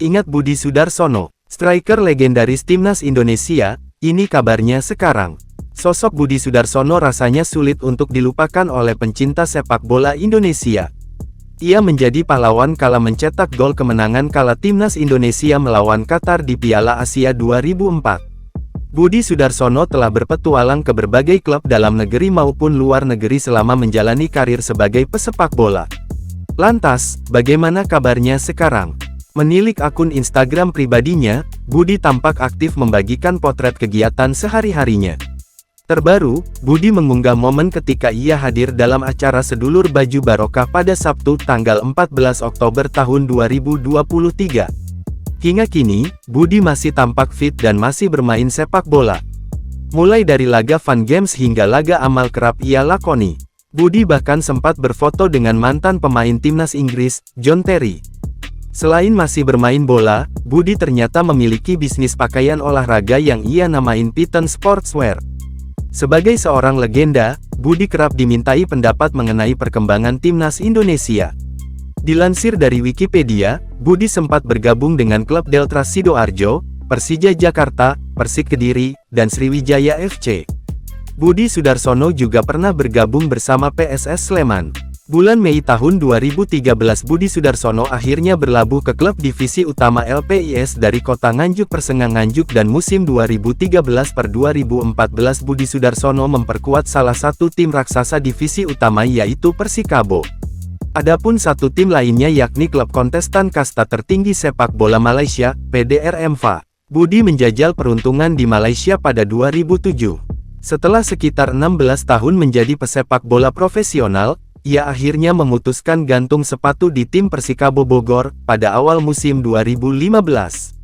Ingat Budi Sudarsono, striker legendaris Timnas Indonesia, ini kabarnya sekarang. Sosok Budi Sudarsono rasanya sulit untuk dilupakan oleh pencinta sepak bola Indonesia. Ia menjadi pahlawan kala mencetak gol kemenangan kala Timnas Indonesia melawan Qatar di Piala Asia 2004. Budi Sudarsono telah berpetualang ke berbagai klub dalam negeri maupun luar negeri selama menjalani karir sebagai pesepak bola. Lantas, bagaimana kabarnya sekarang? Menilik akun Instagram pribadinya, Budi tampak aktif membagikan potret kegiatan sehari-harinya. Terbaru, Budi mengunggah momen ketika ia hadir dalam acara Sedulur Baju Barokah pada Sabtu tanggal 14 Oktober tahun 2023. Hingga kini, Budi masih tampak fit dan masih bermain sepak bola. Mulai dari laga fun games hingga laga amal kerap ia lakoni. Budi bahkan sempat berfoto dengan mantan pemain timnas Inggris, John Terry. Selain masih bermain bola, Budi ternyata memiliki bisnis pakaian olahraga yang ia namain Python Sportswear. Sebagai seorang legenda, Budi kerap dimintai pendapat mengenai perkembangan Timnas Indonesia. Dilansir dari Wikipedia, Budi sempat bergabung dengan klub Delta Sidoarjo, Persija Jakarta, Persik Kediri, dan Sriwijaya FC. Budi Sudarsono juga pernah bergabung bersama PSS Sleman. Bulan Mei tahun 2013 Budi Sudarsono akhirnya berlabuh ke klub divisi utama LPIS dari kota Nganjuk Persengga Nganjuk dan musim 2013-2014 Budi Sudarsono memperkuat salah satu tim raksasa divisi utama yaitu Persikabo. Adapun satu tim lainnya yakni klub kontestan kasta tertinggi sepak bola Malaysia, PDRM-FA. Budi menjajal peruntungan di Malaysia pada 2007. Setelah sekitar 16 tahun menjadi pesepak bola profesional, ia akhirnya memutuskan gantung sepatu di tim Persikabo Bogor pada awal musim 2015.